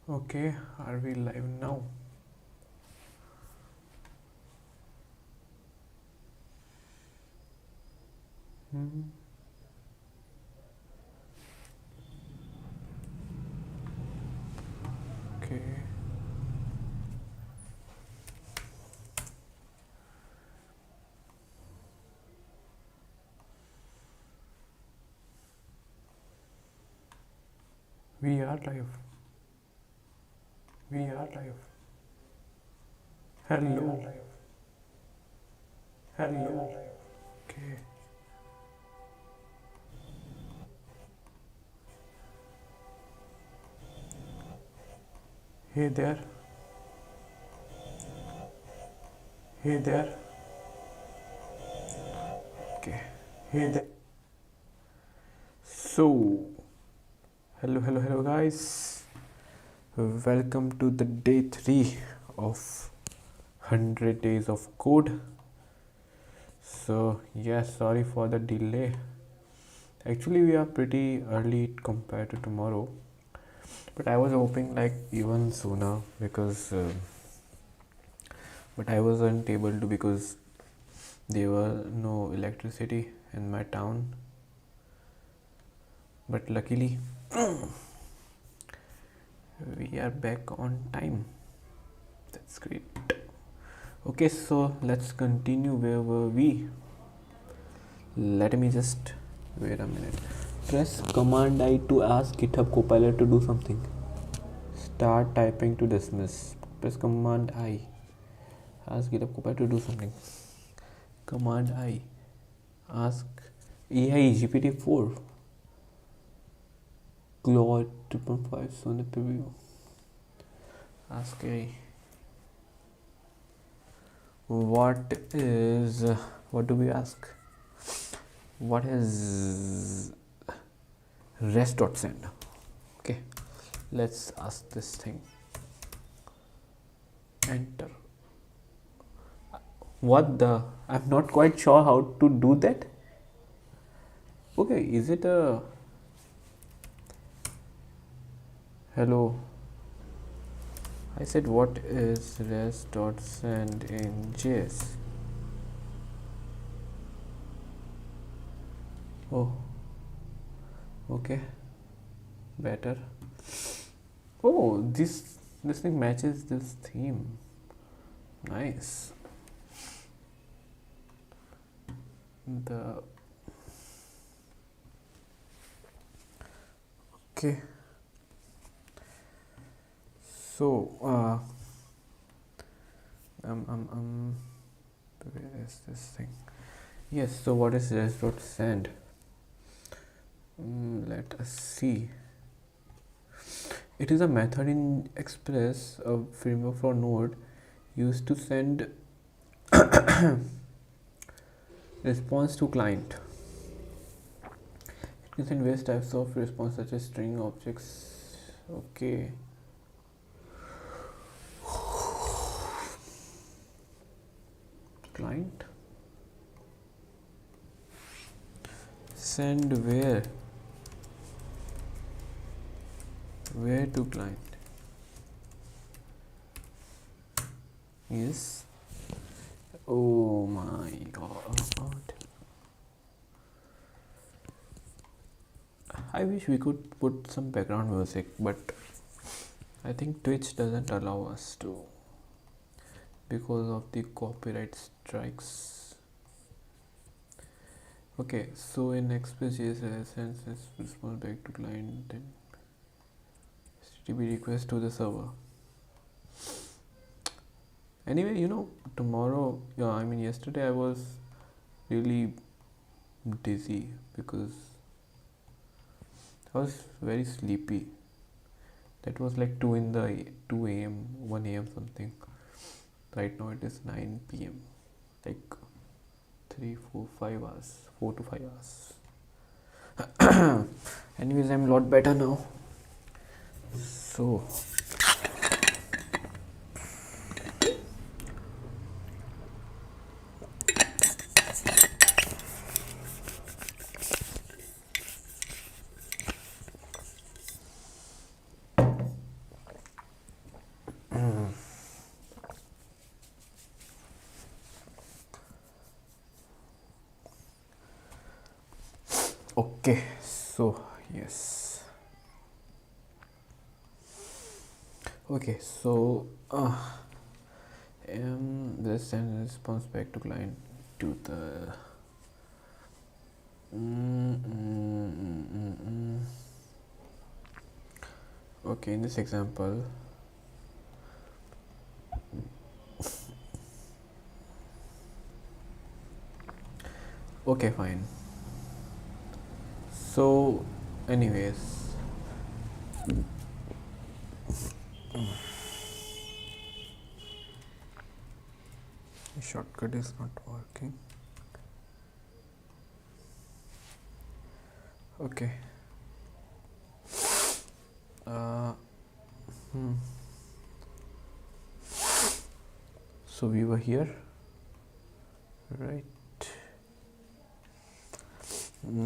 Okay, are we live now? Hmm. Okay, we are live. We are live. Hello. Hello. Okay. Hey there. Hey there. Okay. Hey there. So, hello, guys. Welcome to the day 3 of 100 days of code. So, yes, sorry for the delay. Actually, we are pretty early compared to tomorrow, but I was hoping like even sooner because but I wasn't able to because there was no electricity in my town. But luckily, we are back on time. That's great. Okay, so let's continue. Where were we? Let me just wait a minute. Press Command I to ask GitHub Copilot to do something. Start typing to dismiss. Press Command I. Ask GitHub Copilot to do something. Command I. Ask AI GPT-4. Claude 2.5 Sonnet preview. Ask AI. What do we ask? What is rest.send? Okay, let's ask this thing. Enter. What the? I'm not quite sure how to do that. Okay, is it a hello? I said what is rest.send in JS? Oh, okay, better. Oh, this thing matches this theme. Nice. The okay. So where is this thing? Yes. So what is rest.send? Let us see. It is a method in Express, a framework for Node, used to send response to client. It can send various types of response such as string objects. Okay. Client. Send where? Where to client? Yes. Oh my god. I wish we could put some background music, but I think Twitch doesn't allow us to because of the copyright strikes. Okay, so in Express.js sends this response back to client, then HTTP request to the server. Anyway, tomorrow, yesterday I was really dizzy because I was very sleepy. That was like 2 a.m., 1 a.m. something. Right now it is 9 p.m. Like 3, 4, 5 hours, 4 to 5 hours. Anyways, I'm a lot better now. So Okay, so yes. Okay, so this sends response back to client to the okay, in this example, okay, fine. So anyways, shortcut is not working. Okay. So we were here, right?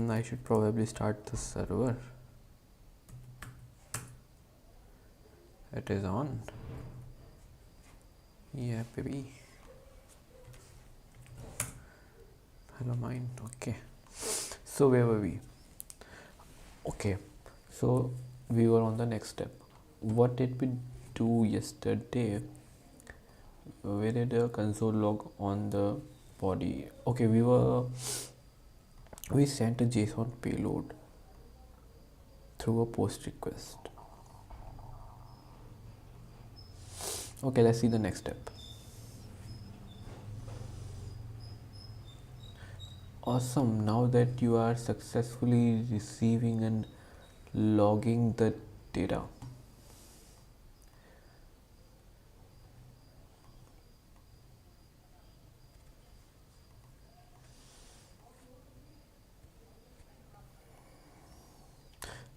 I should probably start the server. It is on. Yeah, baby. Hello, mine. Okay. So where were we? Okay. So we were on the next step. What did we do yesterday? We did a console log on the body. Okay, we sent a JSON payload through a post request. Okay, let's see the next step. Awesome. Now that you are successfully receiving and logging the data,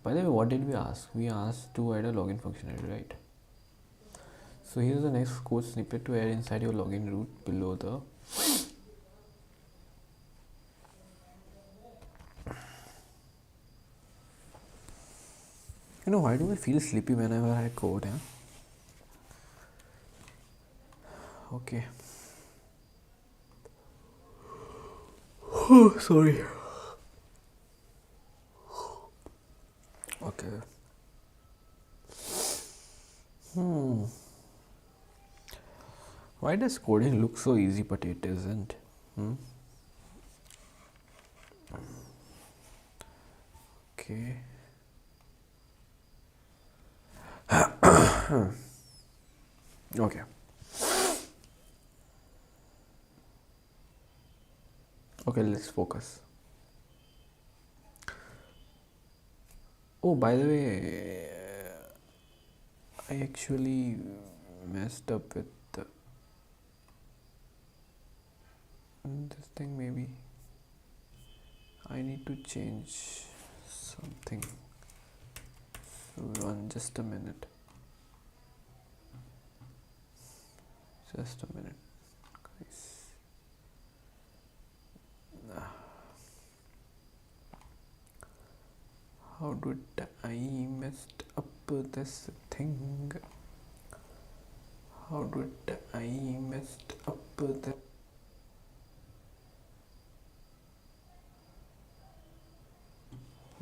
by the way, what did we ask? We asked to add a login functionality, right? So here's the next code snippet to add inside your login route below the why do I feel sleepy whenever I code? Okay. Oh, sorry. Okay. Why does coding look so easy but it isn't? Okay. Okay. Okay, let's focus. Oh, by the way, I actually messed up with this thing. Maybe I need to change something. So just a minute. Just a minute, guys. How did I messed up this thing? How did I messed up the?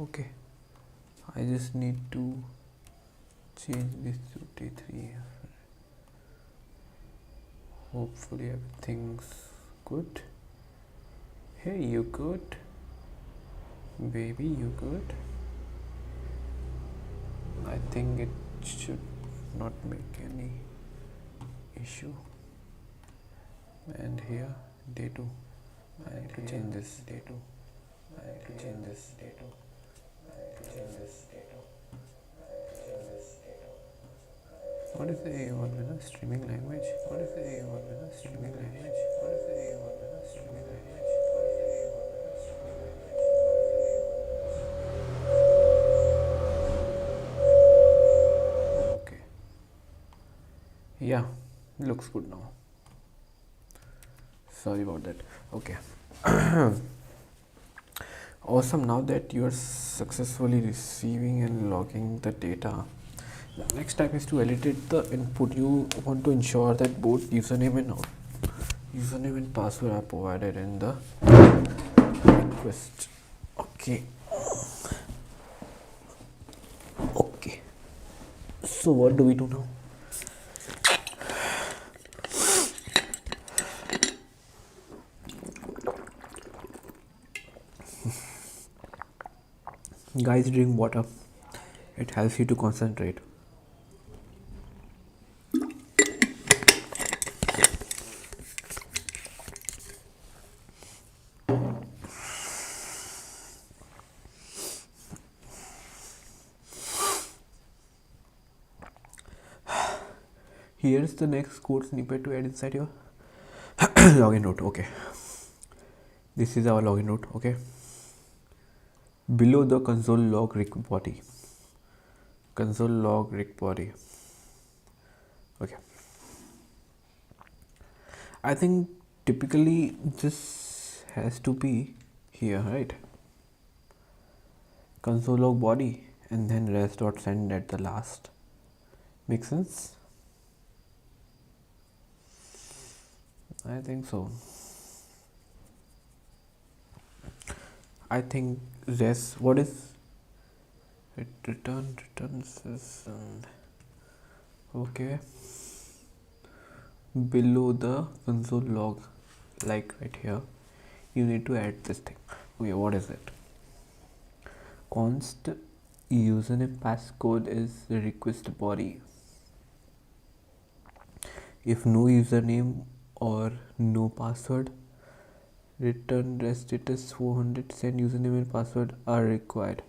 Okay, I just need to change this to T3. Hopefully everything's good. Hey, you good? Baby, you good? I think it should not make any issue. And here, day 2. I need to change this day 2. I need to change this day 2. I need to change this day 2. What is the A1 streaming language? What is the A1 streaming language? What is the A1 streaming language? Okay. Yeah, looks good now. Sorry about that. Okay. Awesome. Now that you are successfully receiving and logging the data, The next step is to edit the input. You want to ensure that both username and password are provided in the request. Okay. Okay. So what do we do now? Guys, drink water. It helps you to concentrate. Here's the next code snippet to add inside your login route. Okay, this is our login route. Okay, below the console log rig body. Okay, I think typically this has to be here, right? Console log body and then res.send at the last. Make sense? I think so. I think res, what is it? Returns is okay, below the console log, like right here, you need to add this thing. Okay, what is it? Const username passcode is the request body. If no username or no password, return res status 400, send username and password are required.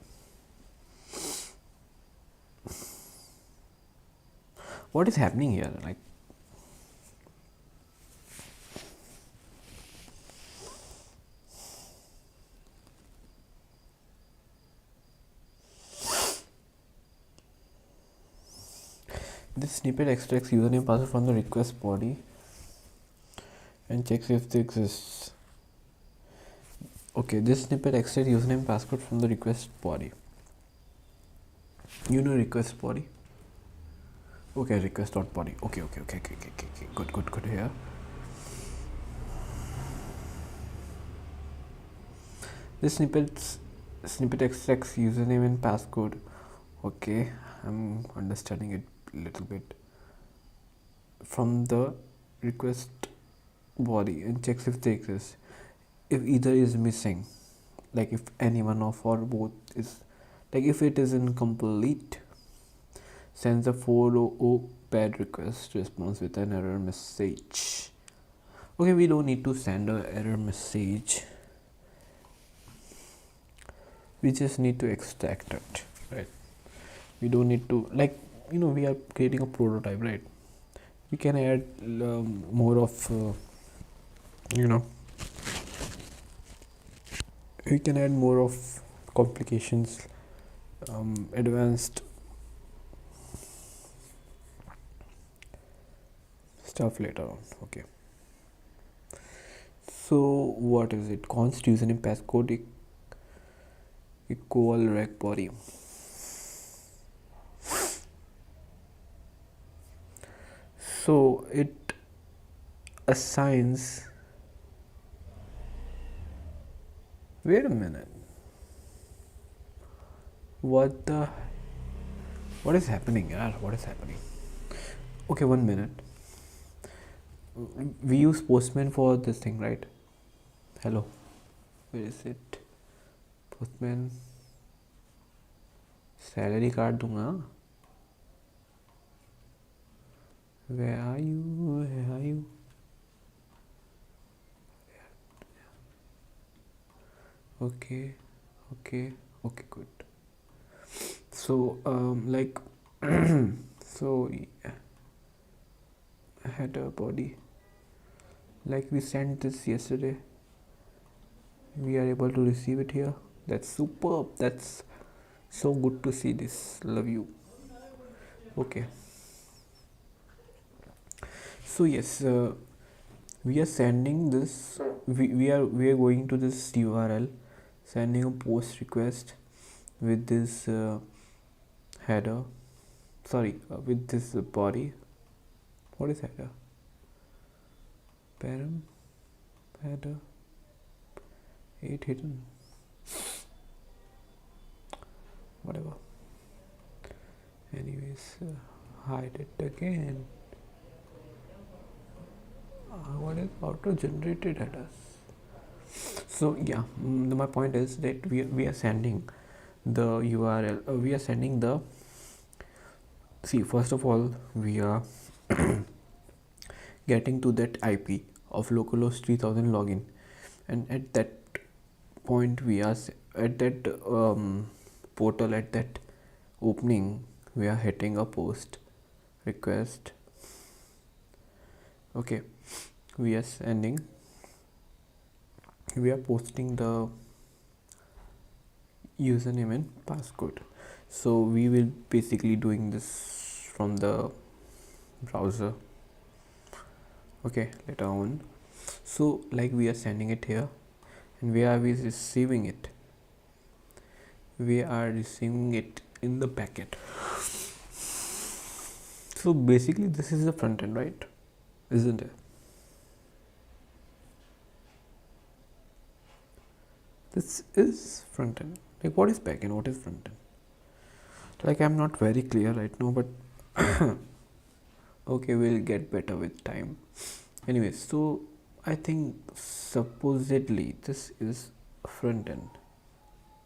What is happening here? Like, this snippet extracts username password from the request body and checks if they exist. Okay, this snippet extracts username password from the request body. You know request body? Okay, request.body. Okay. Good here. This snippet extracts username and passcode. Okay, I'm understanding it a little bit. From the request body and checks if they exist. If either is missing, like if any one of or both is, like if it is incomplete, sends a 400 paired request response with an error message. Okay, we don't need to send an error message. We just need to extract it, right? We don't need to, like, we are creating a prototype, right? We can add more of we can add more of complications, advanced stuff later on. Okay, so what is it? Const username passcode equal rec body. So it assigns, wait a minute, what is happening? What is happening? Okay, 1 minute. We use Postman for this thing, right? Hello, where is it? Postman, salary card दूंगा. Where are you? Okay, good. So like so header body, like we sent this yesterday, we are able to receive it here. That's superb. That's so good to see this. Love you. Okay, so yes, we are sending this, we are going to this URL, sending a post request with this header sorry, with this body. What is header? Param, header, 8 hidden, whatever. Anyways, hide it again. What is auto generated headers? So yeah, my point is that we are sending the URL. We are sending the, see, first of all we are getting to that IP of localhost 3000 login, and at that point we are at that portal, at that opening, we are hitting a post request. Okay, we are sending, we are posting the username and passcode. So we will basically doing this from the browser. Okay, later on. So like we are sending it here, and where are we receiving it? We are receiving it in the packet. So basically this is the front end, right? Isn't it? This is front end. Like what is back end? What is front end? Like I'm not very clear right now, but okay, we'll get better with time. Anyways, so I think supposedly this is front end,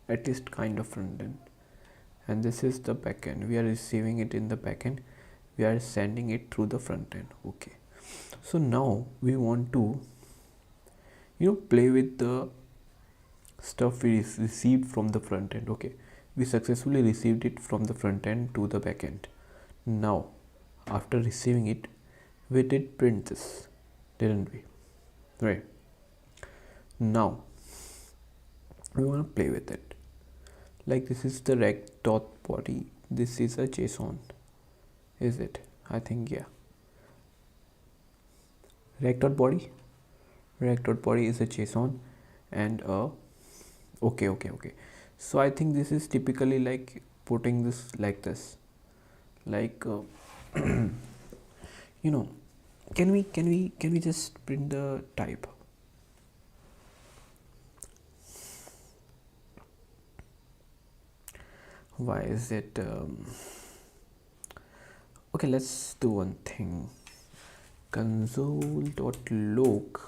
at least kind of front end, and this is the back end. We are receiving it in the back end, we are sending it through the front end. Okay, so now we want to play with the stuff we received from the front end. Okay, we successfully received it from the front end to the back end. Now after receiving it, we did print this, didn't we? Right, now we want to play with it. Like this is the rect.body, this is a JSON, is it? I think yeah, rect.body is a JSON and okay. So I think this is typically like putting this like this, like can we just print the type? Why is it okay, let's do one thing. Console.log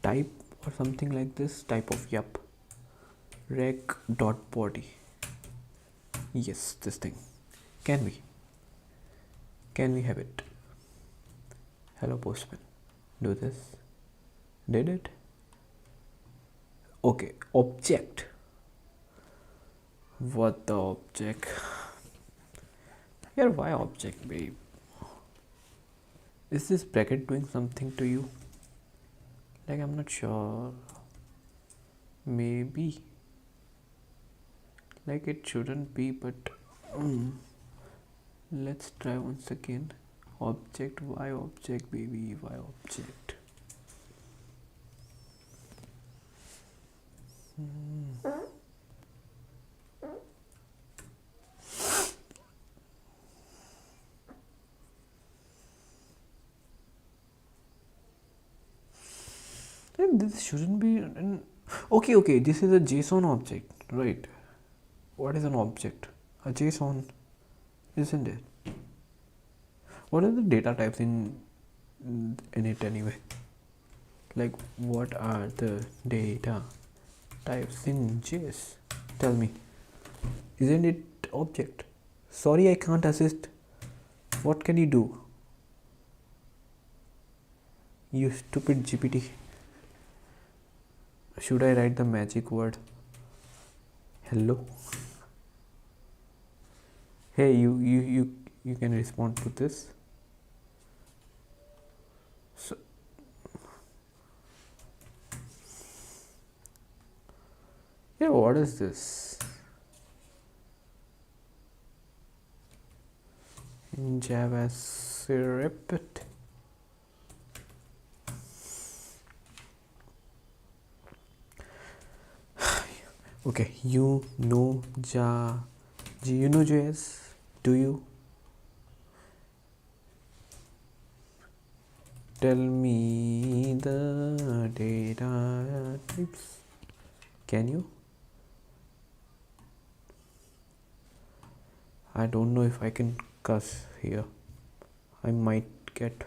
type or something like this, type of rec.body. Yes, this thing. Can we have it? Hello Postman, do this. Did it? Okay, object. What the object? Here, why object, babe? Is this bracket doing something to you? Like I'm not sure. Maybe. Like it shouldn't be, but let's try once again. Object, why object, baby? Why object? This shouldn't be an okay, this is a JSON object, right? What is an object? A JSON, isn't it? What are the data types in it anyway? Like what are the data types in JS? Tell me. Isn't it object? Sorry, I can't assist. What can you do? You stupid GPT. Should I write the magic word? Hello? Hey, you can respond to this. So yeah, what is this? In JavaScript. Okay, you know JS? Do you? tell me the data types? Can you? I don't know if I can cuss here. I might get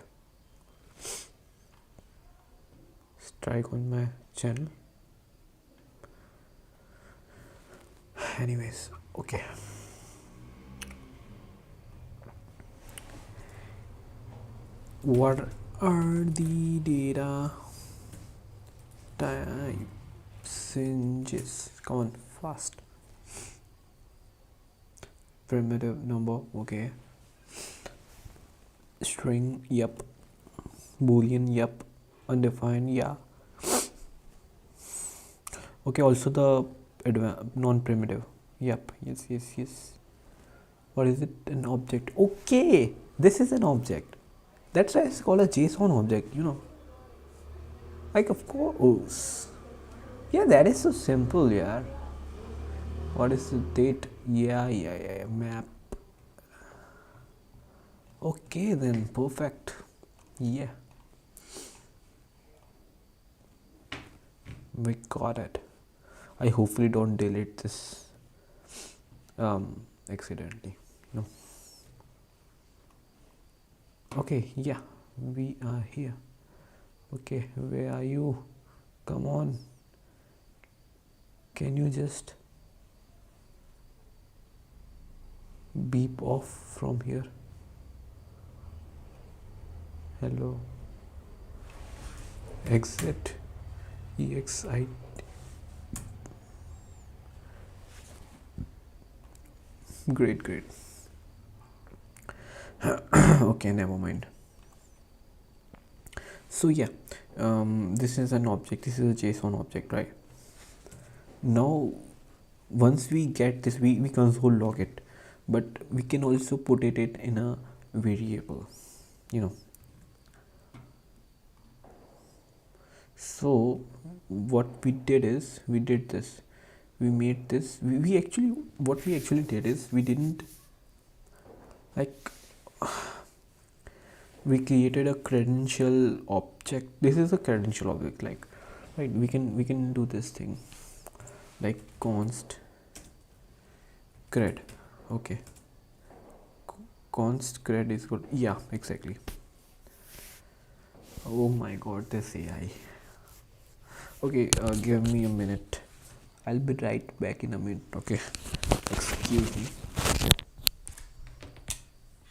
strike on my channel. Anyways, okay. What are the data types in GIS? Come on, fast. Primitive number, okay. String, yep. Boolean, yep. Undefined, yeah. Okay, also the non-primitive, yep. Yes. What is it? An object. Okay, this is an object. That's why it's called a JSON object, like, of course. Yeah, that is so simple. Yeah. What is the date? Yeah, map. Okay, then perfect. Yeah, we got it. I hopefully don't delete this accidentally. No. Okay, yeah, we are here. Okay, where are you? Come on. Can you just beep off from here? Hello. Exit. EXIT. Great. Okay, never mind. So yeah, this is an object. This is a JSON object, right? Now, once we get this, we console log it, but we can also put it in a variable, So what we did is we did this. We made this. We actually, what we actually did is we didn't like we created a credential object. This is a credential object, like, right? We can do this thing like const cred. Okay, const cred is good. Yeah, exactly. Oh my god, this AI. Okay, give me a minute. I'll be right back in a minute. Okay, excuse me.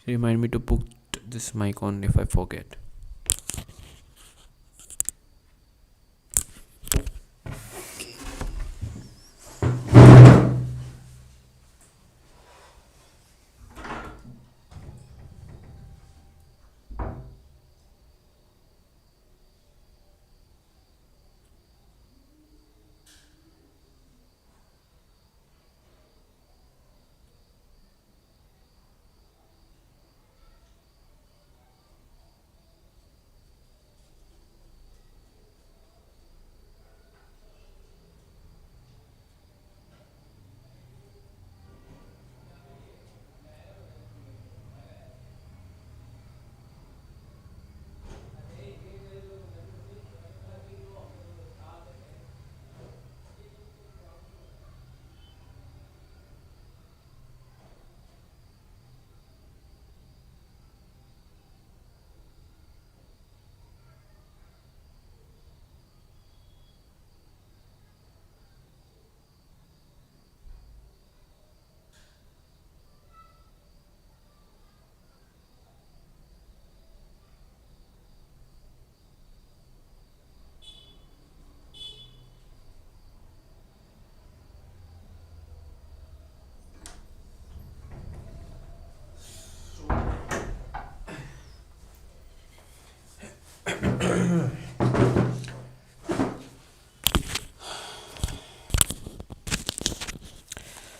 Remind me to put this mic on if I forget.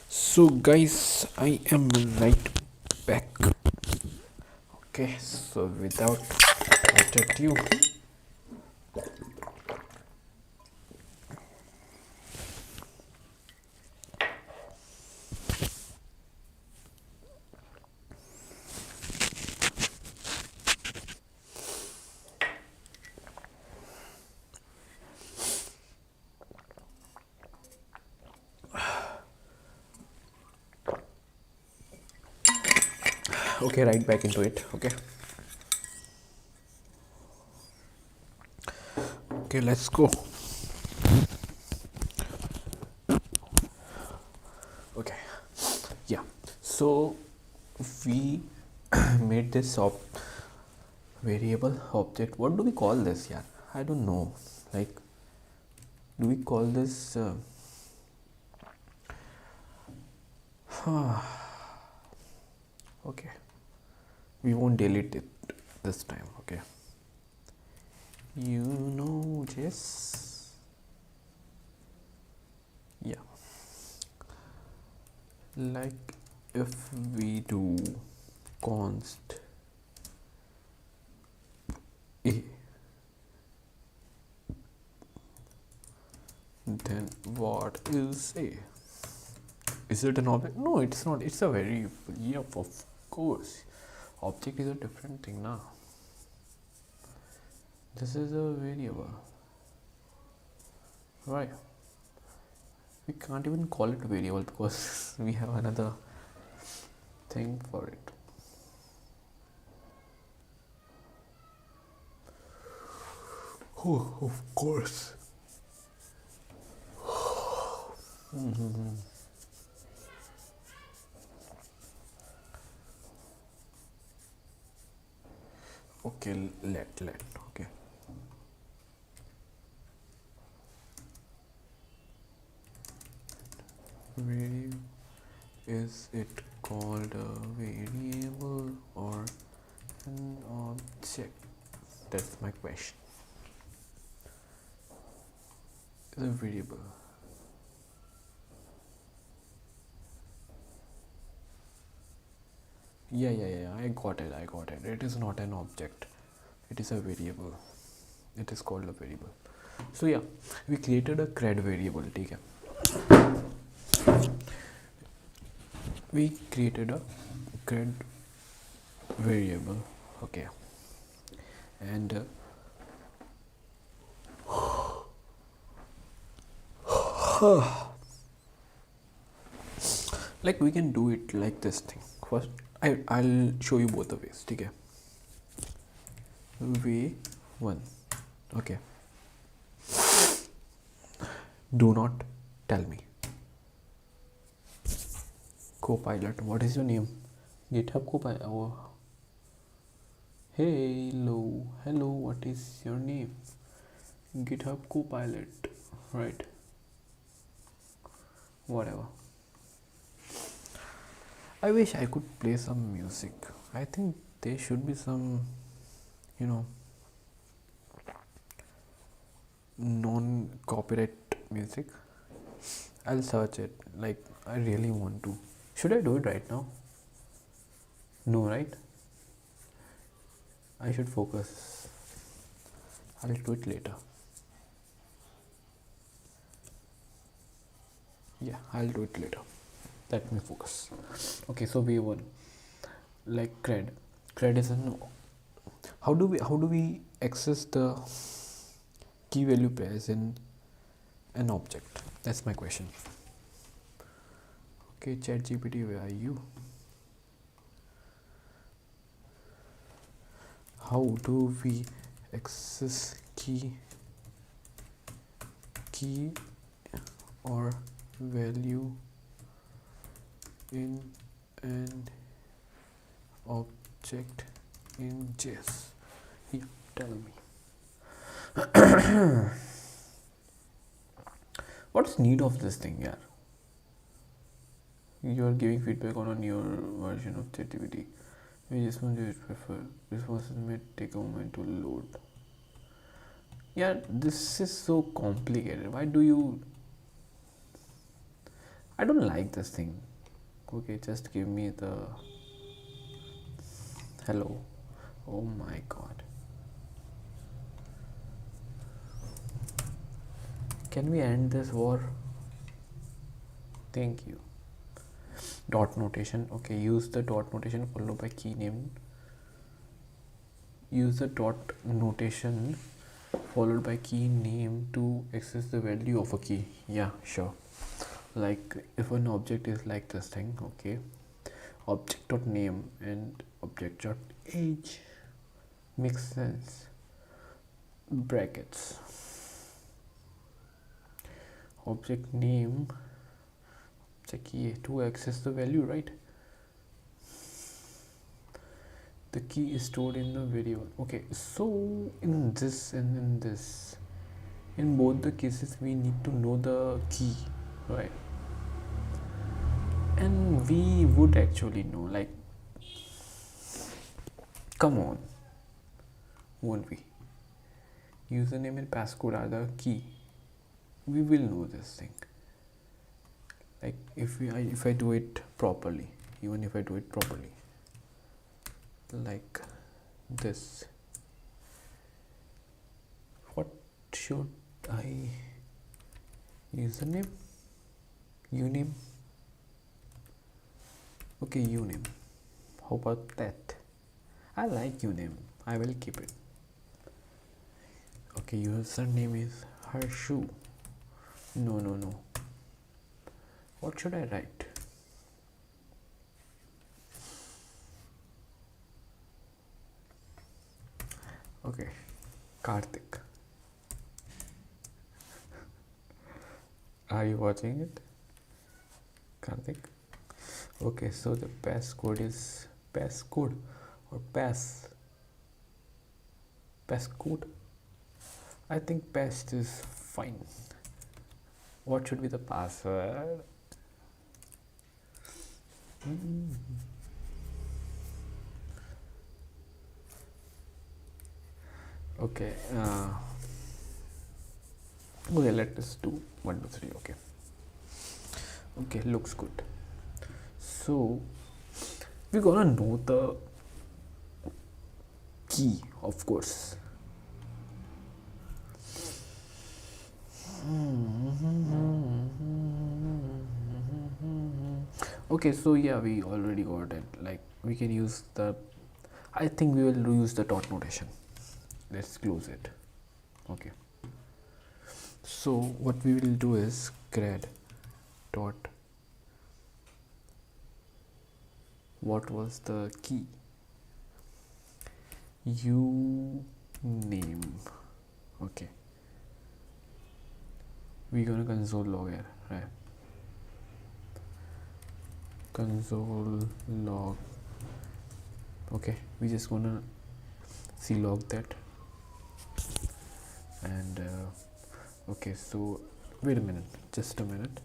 So guys, I am right back. Okay, so without further ado, Okay, right back into it. Okay, let's go. Okay, yeah, so we made this variable object. What do we call this? Yeah, I don't know. Like, do we call this okay, we won't delete it this time. Okay, just yeah, like if we do const a, then what is a? Is it an object? No, it's not. It's a variable. Yeah, of course. Object is a different thing now. This is a variable, right? We can't even call it a variable because we have another thing for it. Oh, of course. Okay, let okay. Is it called a variable or an object? That's my question. It's a variable. Yeah, I got it. It is not an object. It is a variable. It is called a variable. So yeah, we created a cred variable. Okay. We created a cred variable. Okay. And like we can do it like this thing. First, I'll show you both the ways. Okay. Way 1. Okay. Do not tell me. Copilot, what is your name? GitHub Copilot. Oh. Hello, what is your name? GitHub Copilot, right? Whatever. I wish I could play some music. I think there should be some, non-copyright music. I'll search it. Like, I really want to. Should I do it right now? No, right? I should focus. I'll do it later. Yeah, I'll do it later. Let me focus. Okay, so V1, like cred. Cred is an. How do we access the key value pairs in an object? That's my question. Okay, ChatGPT, where are you? How do we access key or value in an object in JS? Yeah, tell me. What's need of this thing, yeah? You are giving feedback on a newer version of ChatGPT. Which response do you prefer? Responses may take a moment to load. Yeah, this is so complicated. Why do you... I don't like this thing. Okay, just give me the... Hello. Oh my god. Can we end this war? Thank you. Dot notation. Okay, use the dot notation followed by key name. Use the dot notation followed by key name to access the value of a key. Yeah, sure. Like if an object is like this thing, okay, object dot name and object dot age, makes sense, brackets, object name, check key to access the value, right? The key is stored in the variable. Okay, so in this and in this, in both the cases we need to know the key, right? And we would actually know, like, come on, won't we? Username and passcode are the key. We will know this thing. Like if I do it properly, even if I do it properly, like this, what should I, username, uname, okay, uname, how about that? I like uname, I will keep it. Okay, username is Harshu. No, what should I write? Okay, Karthik. Are you watching it, Karthik? Okay, so the passcode is passcode or passcode. I think past is fine. What should be the password? Okay. Okay, let us do 1 2 3. Okay, looks good. So we're gonna know the key, of course. Okay, so yeah, we already got it. Like, we can use the, I think we will use the dot notation. Let's close it. Okay, so what we will do is grad dot, what was the key, u name. Okay, we're gonna console log here, right? Console log. Okay, we just gonna see log that. And okay, so wait a minute, just a minute.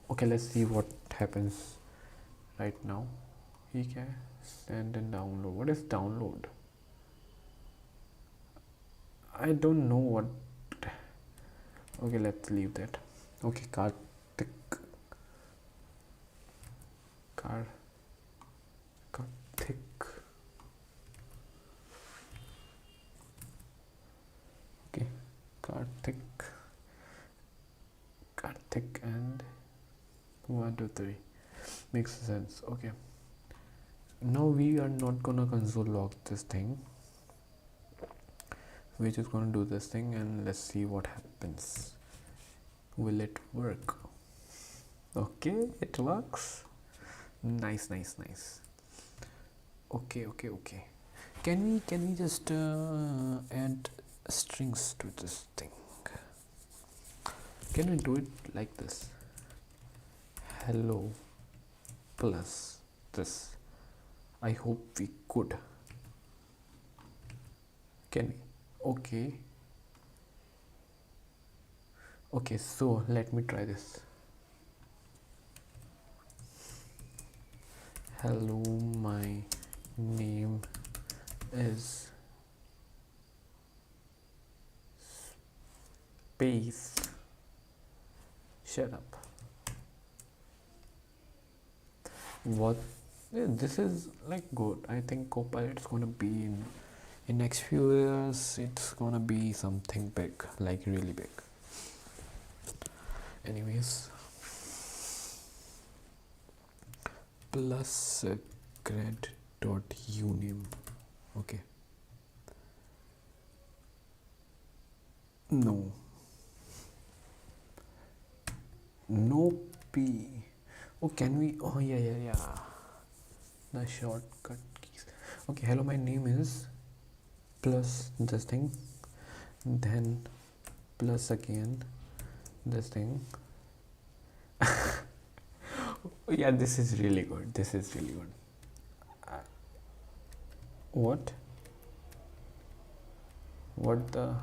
Okay, let's see what happens right now. He can send and download. What is download? I don't know what. Okay, let's leave that. Okay, Karthik. Okay, Karthik and 1 2 3 makes sense. Okay, now we are not gonna console log this thing. We're just gonna do this thing and let's see what happens. Will it work? Okay, it works. Nice. Okay. Can we just add strings to this thing? Can we do it like this? Hello plus this. I hope we could. Can we? Okay, so let me try this. Hello, my name is space. Shut up. What? Yeah, this is like good. I think Copilot's gonna be in next few years. It's gonna be something big, like really big. Anyways, plus grad dot uname. Okay. No p. Oh, can we? Oh, yeah. the shortcut keys. Okay, hello, my name is plus this thing, then plus again this thing. Yeah, this is really good. This is really good. What? What the?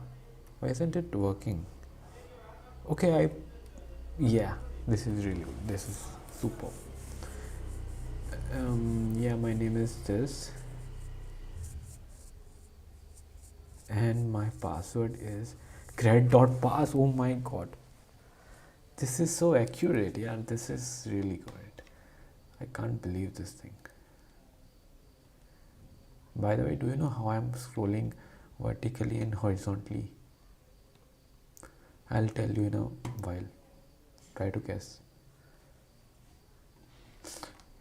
Why isn't it working? Okay, yeah, this is really good. This is super. Yeah, my name is this, and my password is cred.pass. Oh my god, this is so accurate. Yeah, this is really good. I can't believe this thing. By the way, do you know how I'm scrolling vertically and horizontally? I'll tell you in a while. Try to guess.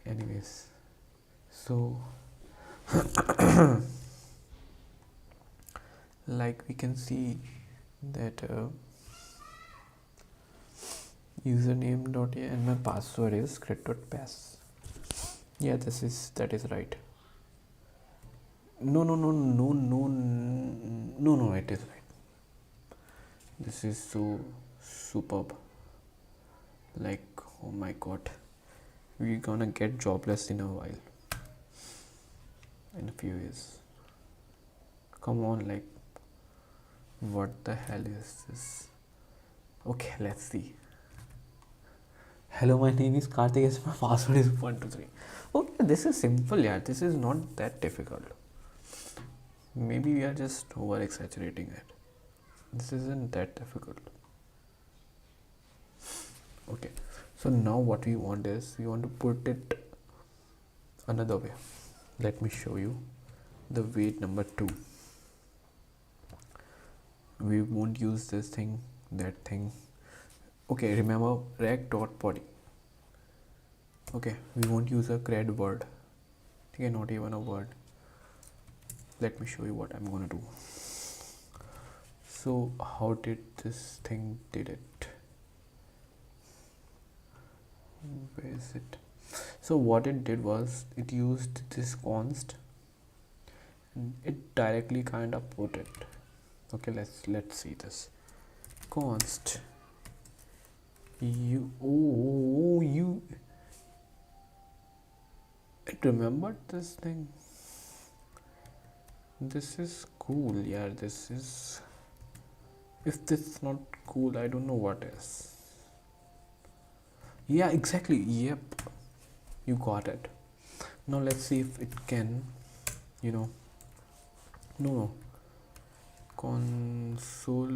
Anyways, so like we can see that username dot and my password is cred.pass. Yeah, that is right. No, it is right. This is so superb. Like, oh my god, we're gonna get jobless in a while, in a few years. Come on, like, what the hell is this? Okay, let's see. Hello, my name is Karthik. Yes, my password is 123. Okay, this is simple, yeah. This is not that difficult. Maybe we are just over exaggerating it. This isn't that difficult. Okay, so now what we want is we want to put it another way. Let me show you the way number 2. We won't use this thing, that thing. Okay, remember rec.body. Okay, we won't use a cred word. Okay, not even a word. Let me show you what I'm gonna do. So how did this thing did it? Where is it? So what it did was it used this const and it directly kind of put it. Okay, let's see this. Const you it remembered this thing. This is cool, yeah. This is, if this is not cool, I don't know what is. Yeah, exactly. Yep, you got it. Now let's see if it can, no, console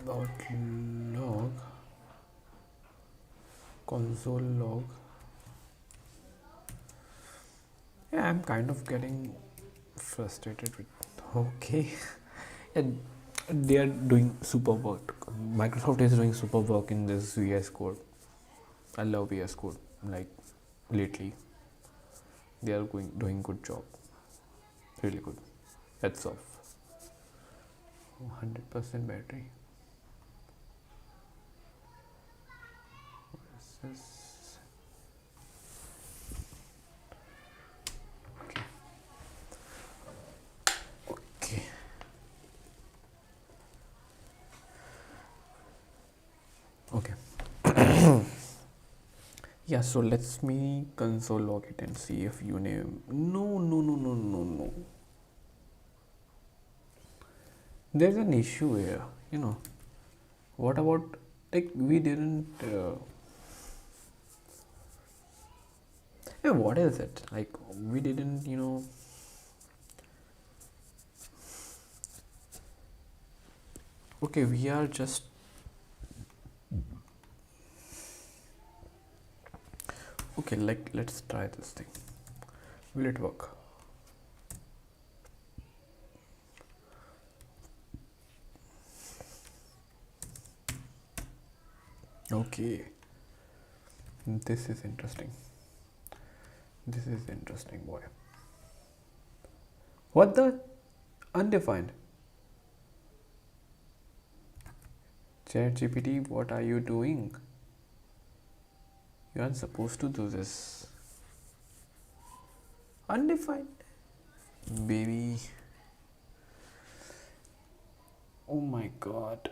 log, console log. Yeah, I'm kind of getting frustrated with. Okay. And they are doing super work. Microsoft is doing super work in this VS Code. I love VS Code. Like, lately, they are doing good job. Really good. Heads off. 100% battery. What is this? Okay. Okay. Yeah, so let's me console log it and see if you name. No. There's an issue here. What about, like, we didn't. Yeah, what is it? Like, we didn't, Okay, we are just. Okay, like, let's try this thing. Will it work? Okay. This is interesting. This is interesting, boy. What the? Undefined. ChatGPT, what are you doing? You aren't supposed to do this. Undefined. Baby. Oh my god.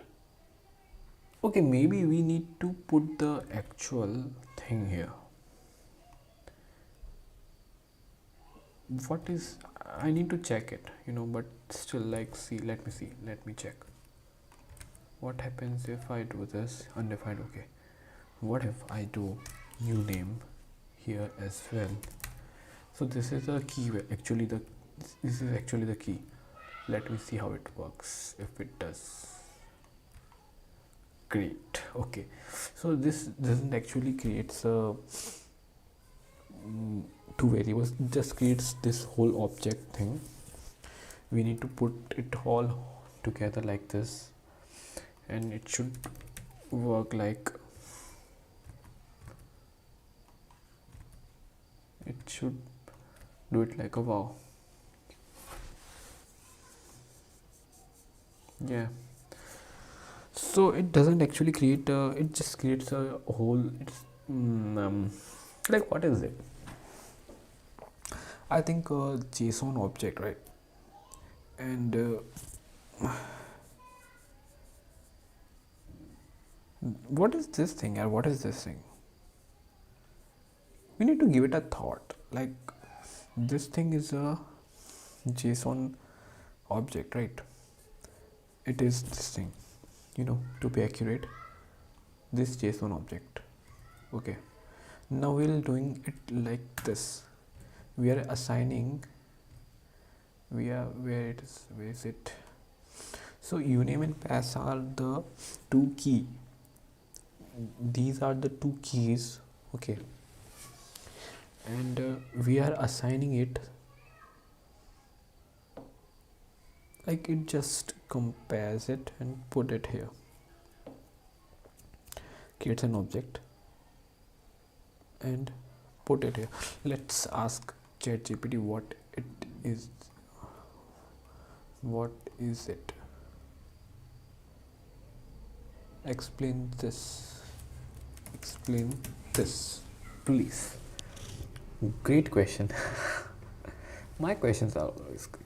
Okay, maybe we need to put the actual thing here. What is, I need to check it, but still, like, see, let me check. What happens if I do this undefined? Okay, what if I do new name here as well? So this is the key, actually this is actually the key. Let me see how it works, if it does. Great. Okay, so this doesn't actually creates a two variables, it just creates this whole object thing. We need to put it all together like this, and it should work like, it should do it like a wow. Yeah, so it doesn't actually create it just creates a whole, it's like, what is it? I think a JSON object, right? And what is this thing, and what is this thing? We need to give it a thought. Like, this thing is a JSON object, right? It is this thing, to be accurate, this JSON object. Okay, now we're doing it like this. We are assigning, where is it? So uname and pass are the two key, these are the two keys. Okay, and we are assigning it, like, it just compares it and put it here, creates an object and put it here. Let's ask ChatGPT what it is. What is it? Explain this, please. Great question. My questions are always great.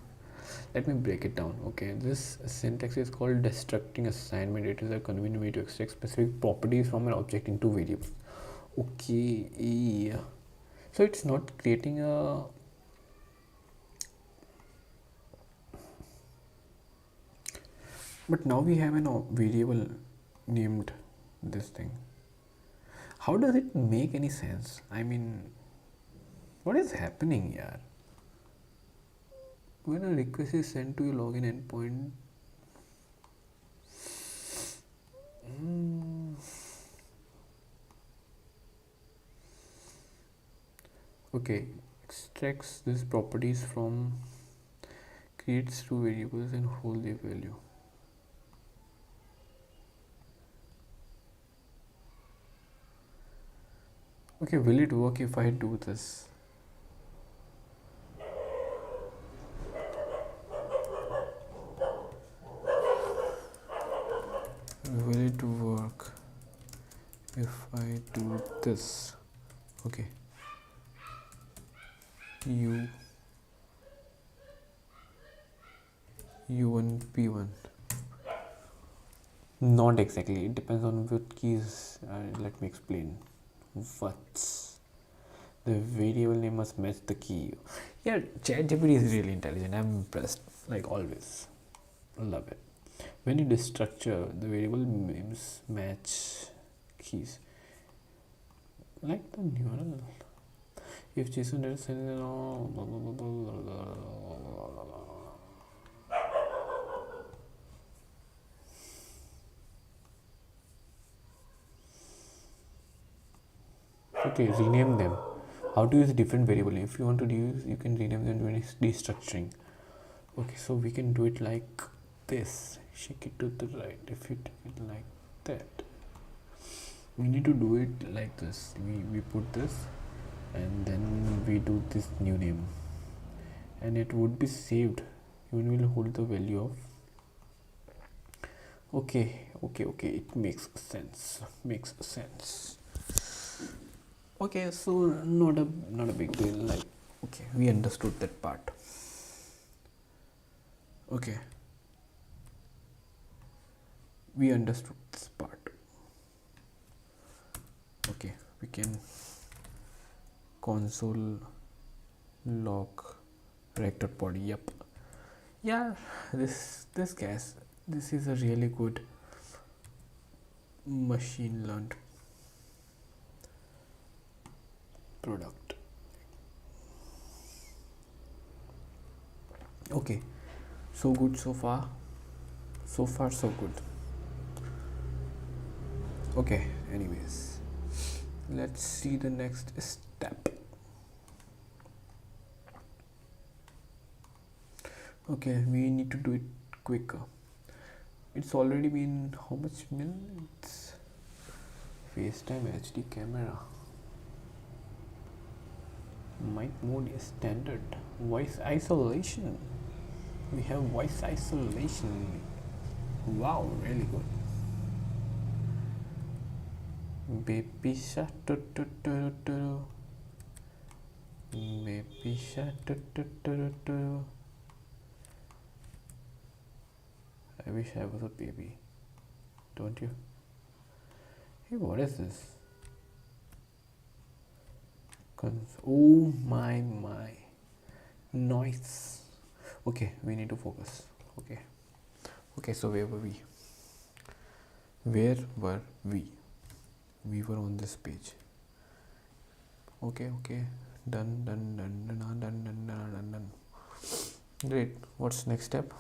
Let me break it down. Okay, this syntax is called destructing assignment. It is a convenient way to extract specific properties from an object into variables. Okay, yeah. So it's not creating a but now we have a variable named this thing. How does it make any sense? I mean, what is happening here? When a request is sent to your login endpoint, okay, extracts these properties from, creates two variables and hold their value. Okay, will it work if I do this? Will it work if I do this? Okay, U1 P1. Not exactly, it depends on what keys. Let me explain. What's the variable name must match the key. Yeah, ChatGPT is really intelligent. I'm impressed, like always. Love it. When you destructure, the variable names match keys, like the neural. If JSON data sends okay, rename them. How to use different variable? If you want to use, you can rename them when it's destructuring. Okay, so we can do it like this. Shake it to the right. If you do it like that, we need to do it like this. We put this, and then we do this new name, and it would be saved. Even will hold the value of. Okay. It makes sense. Okay, so not a big deal. Like, okay, we understood that part. Okay, we understood this part. Okay, we can console log reactor body. Yep. Yeah, this gas. This is a really good machine learned product. Okay, so good so far. So far so good. Okay, anyways, let's see the next step. Okay, we need to do it quicker. It's already been how much minutes? FaceTime HD camera. Mic mode is standard. Voice isolation. We have voice isolation. Wow, really good. Baby shark, baby shark, I wish I was a baby, don't you? Hey, what is this? Oh my, noise. Okay, we need to focus. Okay, so where were we? We were on this page. Okay, done. Great. What's next step?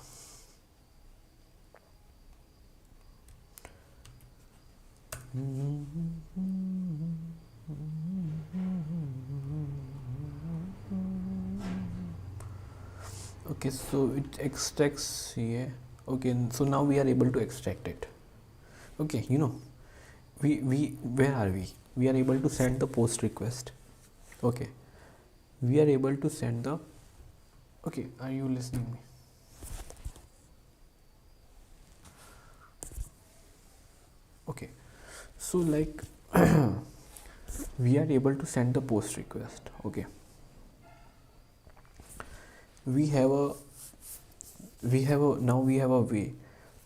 Okay, so it extracts here. Okay, so now we are able to extract it. Okay, we where are we? We are able to send the post request. Okay, we are able to send the. Okay, are you listening me? Okay, so like we are able to send the post request. Okay, we have a now we have a way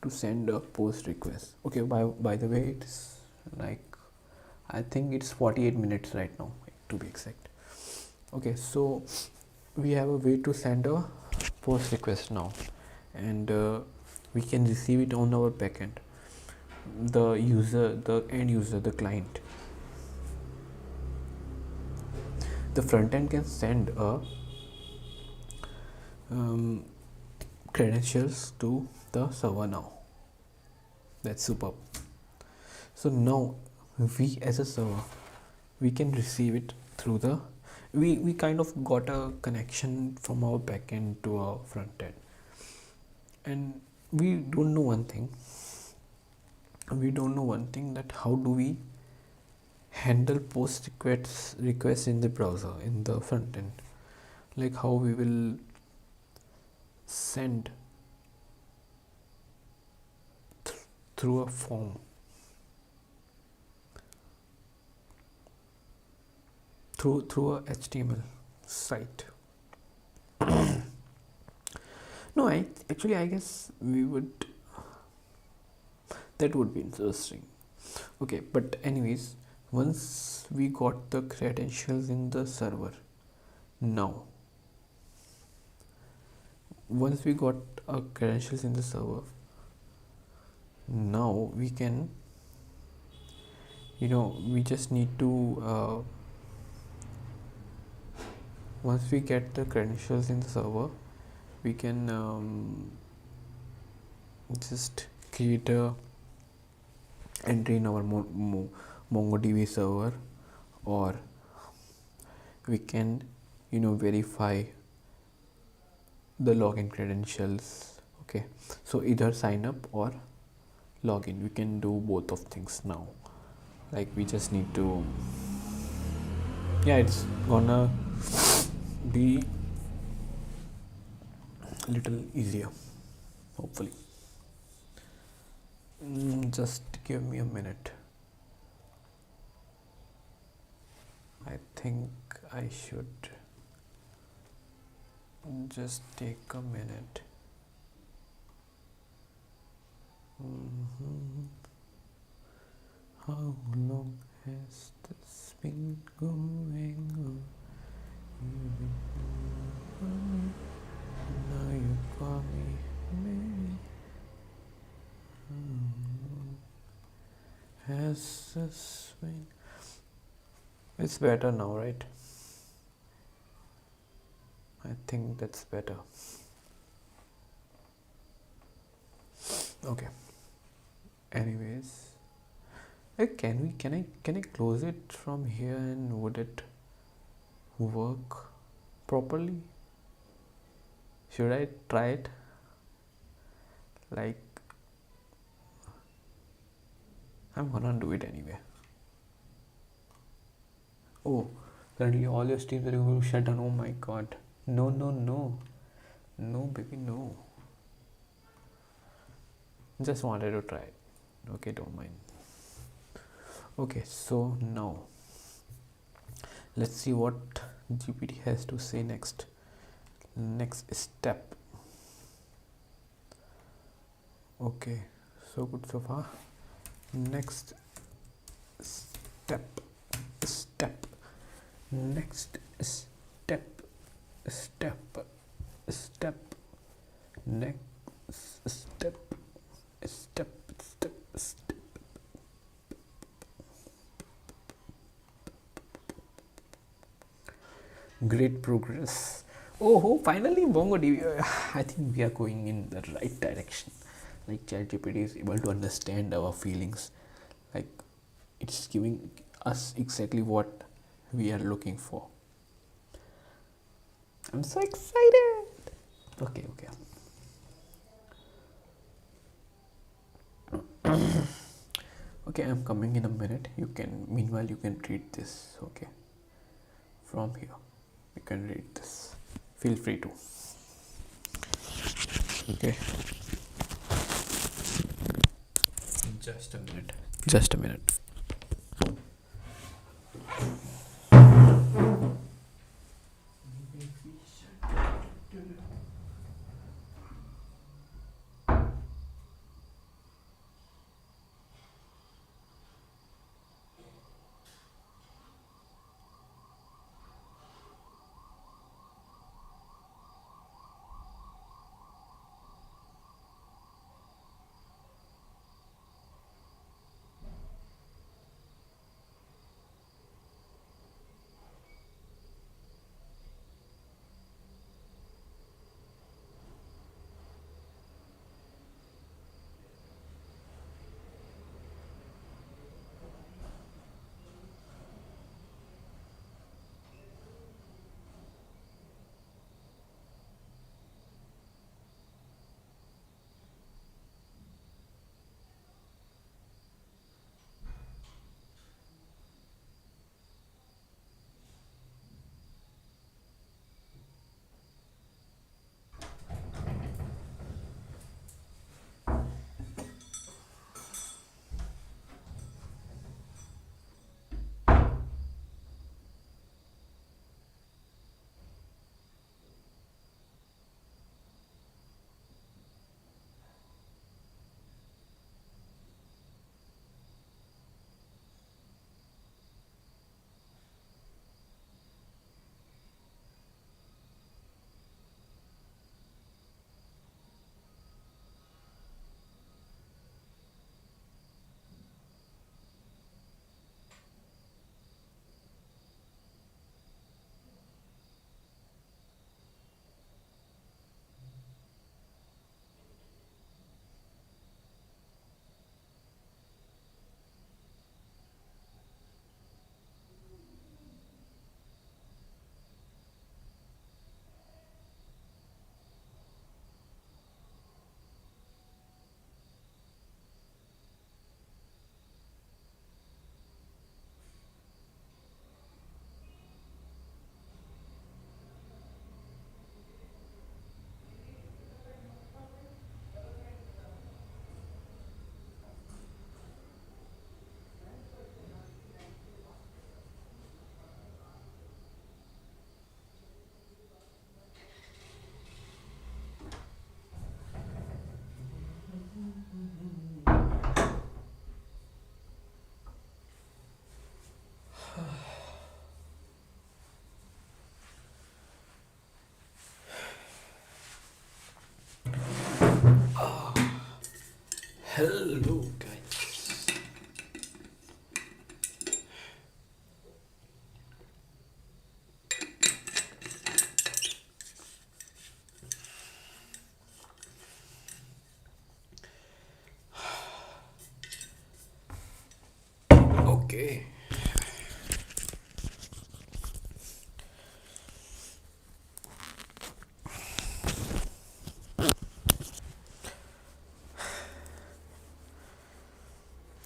to send a post request. Okay, by the way, it's like I think it's 48 minutes right now, to be exact. Okay, so we have a way to send a post request now, and we can receive it on our backend. The user, the end user, the client, the front end can send a credentials to the server now. That's superb. So now we as a server, we can receive it through the we kind of got a connection from our backend to our front end, and we don't know one thing that how do we handle post requests in the browser, in the front end, like how we will send through a form, through a HTML site. No, I guess we would, that would be interesting. Okay, but anyways, once we got the credentials in the server, now once we got our credentials in the server, now we can, we just need to once we get the credentials in the server, we can just create a entry in our MongoDB server, or we can verify the login credentials. Okay, so either sign up or login, we can do both of things now. Like we just need to, it's gonna be a little easier, hopefully. Just give me a minute. I think I should just take a minute. How long has this been going on? Now you call me Mary. Has this been? It's better now, right? I think that's better. Okay. Anyways, can I close it from here and would it work properly? Should I try it? Like, I'm gonna do it anyway. Oh, suddenly all your streams are going to shut down. Oh my god. No, no, no. No, baby, no. Just wanted to try it. Okay, don't mind. Okay, so now let's see what GPT has to say next. Next step. Okay, so good so far. Next step. Next step. Next step. Great progress. Oh, finally MongoDB. I think we are going in the right direction. Like ChatGPT is able to understand our feelings. Like it's giving us exactly what we are looking for. I'm so excited. Okay. Okay, I'm coming in a minute. Meanwhile you can read this. Okay, from here you can read this. Feel free to. Okay, just a minute.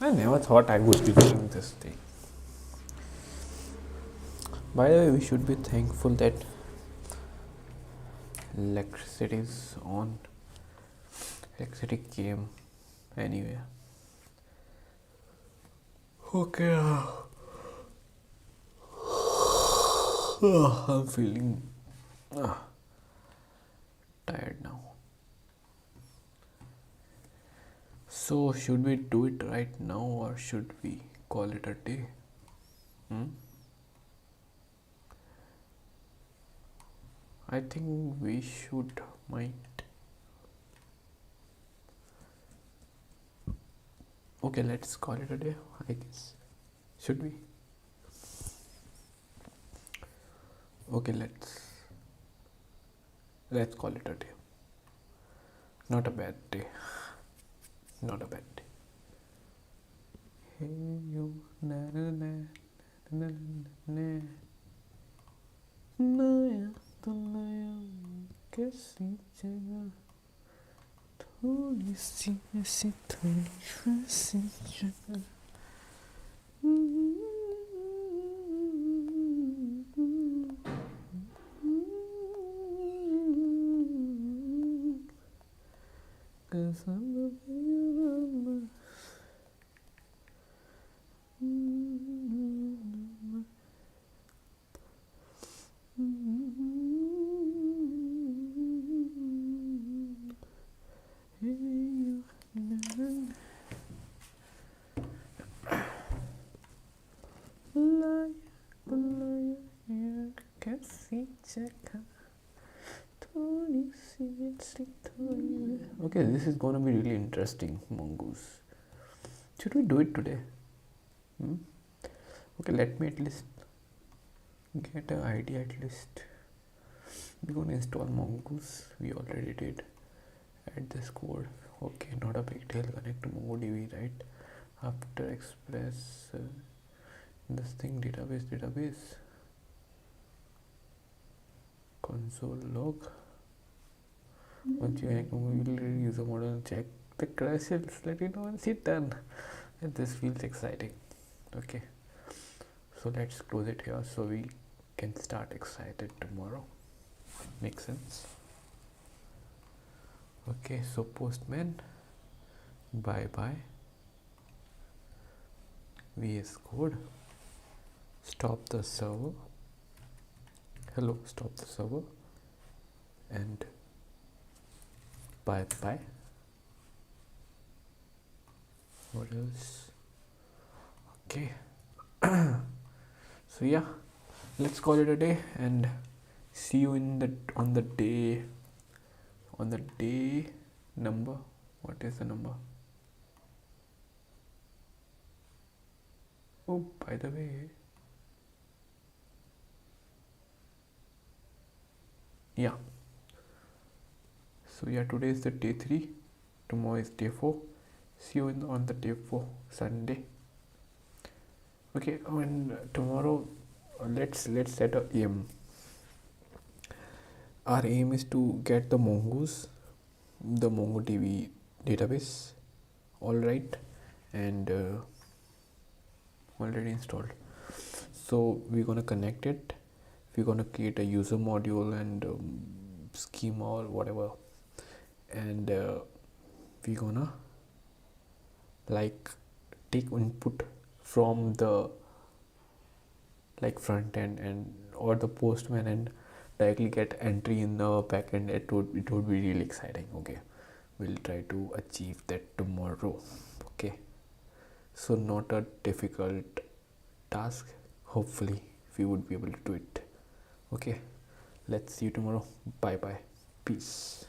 I never thought I would be doing this thing. By the way, we should be thankful that electricity is on. Electricity came anyway. Okay. I'm feeling tired now. So, should we do it right now or should we call it a day? I think we should might. Okay, let's call it a day, I guess. Should we? Okay, let's call it a day. Not a bad day. Not a bad day. Hey you, na na na na na naya to naya कैसी जगह थोड़ी सी ऐसी थोड़ी वैसी जगह Okay, this is gonna be really interesting, mongoose. Should we do it today? Okay, let me at least get an idea at least. We're gonna install mongoose. We already did. Add this code. Okay, not a big deal. Connect to MongoDB, right? After Express this thing database console log. Once you connect MongoDB user model, check the credentials, let you know once it's done. And this feels exciting. Okay, so let's close it here so we can start excited tomorrow. Makes sense? Okay, so Postman, bye bye. VS Code, stop the server. Hello, stop the server. And bye bye. What else? Okay. So yeah, let's call it a day and see you in the on the day number. What is the number? Oh, by the way, yeah, so yeah, today is the day 3, tomorrow is day 4. See you on the day 4, Sunday. Okay, and tomorrow let's set a aim. Our aim is to get the mongoose, the MongoDB database, all right, and already installed. So we're gonna connect it. We're gonna create a user module and schema or whatever, and we're gonna like take input from the like front end and or the Postman and directly get entry in the backend. It would be really exciting. Okay, we'll try to achieve that tomorrow. Okay, so not a difficult task. Hopefully we would be able to do it. Okay, let's see you tomorrow. Bye bye, peace.